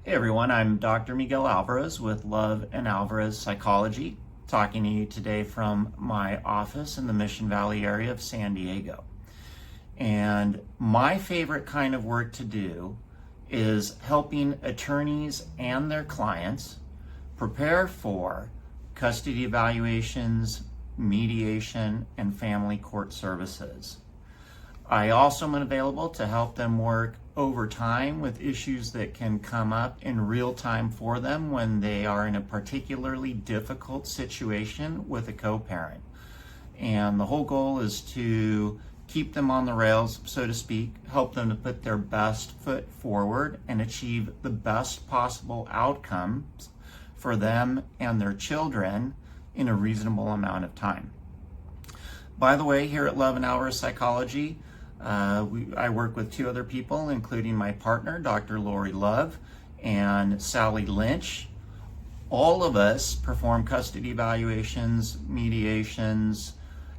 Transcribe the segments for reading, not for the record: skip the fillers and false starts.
Hey everyone, I'm Dr. Miguel Alvarez with Love and Alvarez Psychology, talking to you today from my office in the Mission Valley area of San Diego. And my favorite kind of work to do is helping attorneys and their clients prepare for custody evaluations, mediation, and family court services. I also am available to help them work over time with issues that can come up in real time for them when they are in a particularly difficult situation with a co-parent. And the whole goal is to keep them on the rails, so to speak, help them to put their best foot forward and achieve the best possible outcomes for them and their children in a reasonable amount of time. By the way, here at Love and Alvarez Psychology, I work with two other people, including my partner, Dr. Lori Love and Sally Lynch. All of us perform custody evaluations, mediations,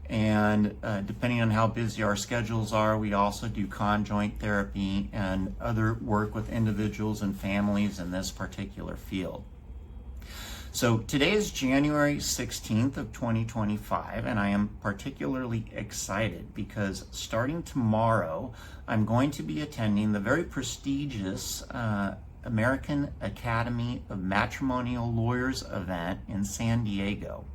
and depending on how busy our schedules are, we also do conjoint therapy and other work with individuals and families in this particular field. So today is January 16th of 2025, and I am particularly excited because starting tomorrow, I'm going to be attending the very prestigious American Academy of Matrimonial Lawyers event in San Diego,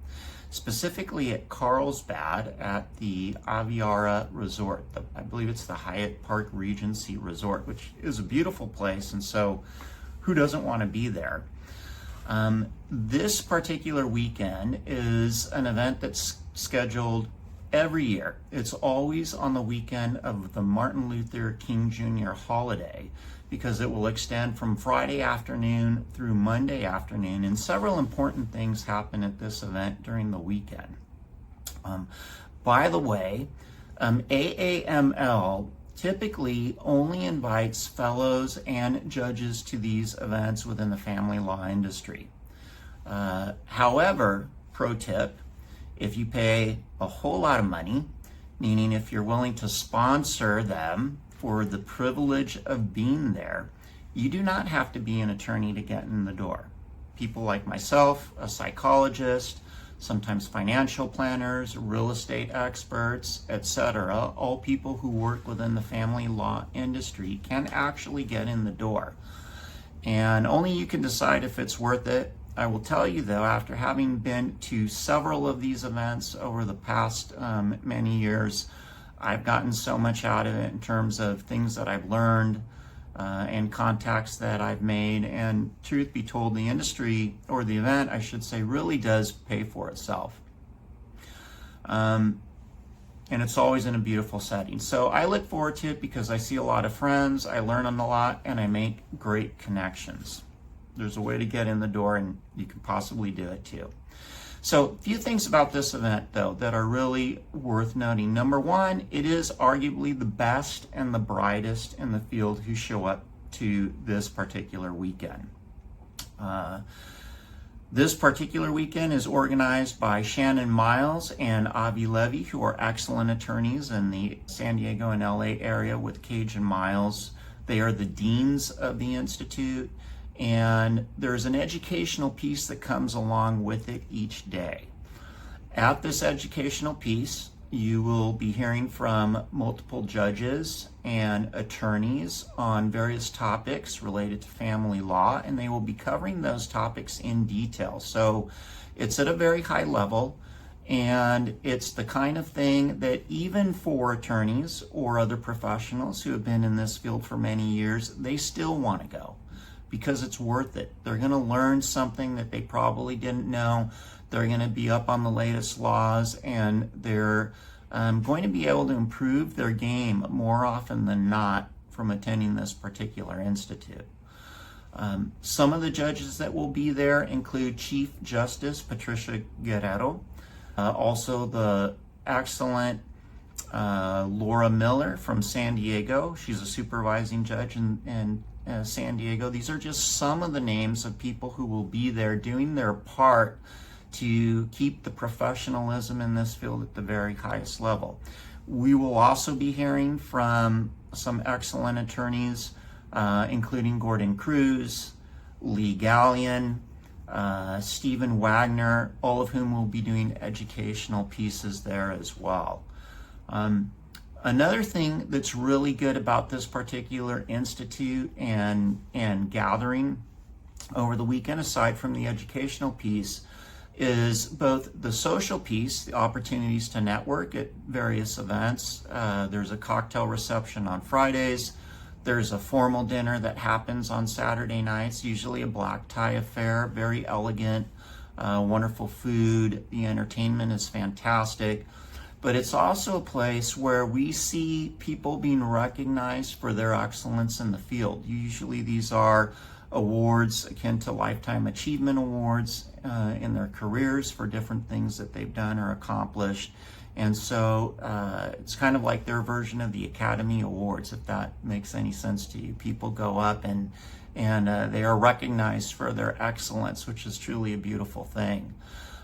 specifically at Carlsbad at the Aviara Resort. I believe it's the Hyatt Park Regency Resort, which is a beautiful place, and so who doesn't want to be there? This particular weekend is an event that's scheduled every year. It's always on the weekend of the Martin Luther King Jr. holiday because it will extend from Friday afternoon through Monday afternoon, and several important things happen at this event during the weekend. By the way, AAML typically only invites fellows and judges to these events within the family law industry. However, pro tip, if you pay a whole lot of money, meaning if you're willing to sponsor them for the privilege of being there, you do not have to be an attorney to get in the door. People like myself, a psychologist, sometimes financial planners, real estate experts, etc., all people who work within the family law industry can actually get in the door. And only you can decide if it's worth it. I will tell you though, after having been to several of these events over the past many years, I've gotten so much out of it in terms of things that I've learned and contacts that I've made, and truth be told, the industry, or the event I should say, really does pay for itself. And it's always in a beautiful setting. So I look forward to it because I see a lot of friends, I learn a lot, and I make great connections. There's a way to get in the door, and you can possibly do it too. So a few things about this event, though, that are really worth noting. Number one, it is arguably the best and the brightest in the field who show up to this particular weekend. This particular weekend is organized by Shannon Miles and Avi Levy, who are excellent attorneys in the San Diego and LA area with Cage and Miles. They are the deans of the Institute, and there's an educational piece that comes along with it each day. At this educational piece, you will be hearing from multiple judges and attorneys on various topics related to family law, and they will be covering those topics in detail. So it's at a very high level, and it's the kind of thing that even for attorneys or other professionals who have been in this field for many years, they still want to go, because it's worth it. They're going to learn something that they probably didn't know. They're going to be up on the latest laws, and they're going to be able to improve their game more often than not from attending this particular institute. Some of the judges that will be there include Chief Justice Patricia Guerrero, also the excellent Laura Miller from San Diego. She's a supervising judge in San Diego. These are just some of the names of people who will be there doing their part to keep the professionalism in this field at the very highest level. We will also be hearing from some excellent attorneys, including Gordon Cruz, Lee Gallion, Stephen Wagner, all of whom will be doing educational pieces there as well. Another thing that's really good about this particular institute and gathering over the weekend, aside from the educational piece, is both the social piece, the opportunities to network at various events. There's a cocktail reception on Fridays. There's a formal dinner that happens on Saturday nights, usually a black tie affair, very elegant, wonderful food. The entertainment is fantastic. But it's also a place where we see people being recognized for their excellence in the field. Usually these are awards akin to Lifetime Achievement Awards in their careers for different things that they've done or accomplished. And so it's kind of like their version of the Academy Awards, if that makes any sense to you. People go up and they are recognized for their excellence, which is truly a beautiful thing.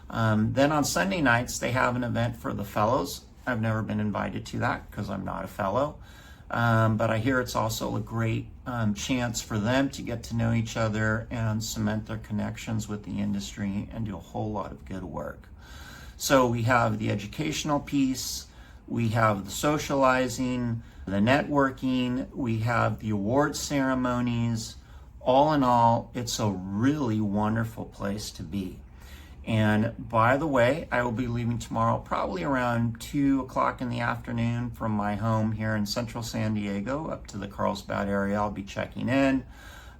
Then on Sunday nights, they have an event for the fellows. I've never been invited to that because I'm not a fellow. But I hear it's also a great chance for them to get to know each other and cement their connections with the industry and do a whole lot of good work. So we have the educational piece, we have the socializing, the networking, we have the awards ceremonies. All in all, it's a really wonderful place to be. And by the way, I will be leaving tomorrow probably around 2 o'clock in the afternoon from my home here in central San Diego up to the Carlsbad area. I'll be checking in,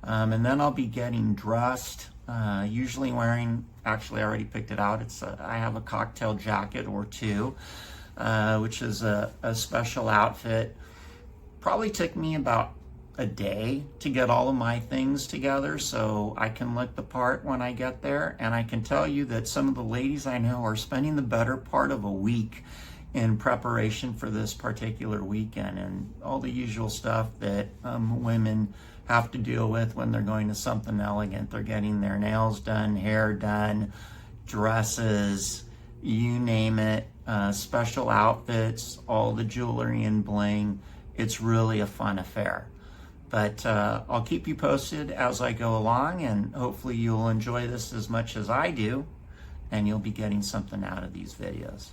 and then I'll be getting dressed, usually wearing, actually I already picked it out, I have a cocktail jacket or two, which is a special outfit. Probably took me about a day to get all of my things together so I can look the part when I get there. And I can tell you that some of the ladies I know are spending the better part of a week in preparation for this particular weekend, and all the usual stuff that women have to deal with when they're going to something elegant. They're getting their nails done, hair done, dresses, you name it, special outfits, all the jewelry and bling. It's really a fun affair. But I'll keep you posted as I go along, and hopefully you'll enjoy this as much as I do, and you'll be getting something out of these videos.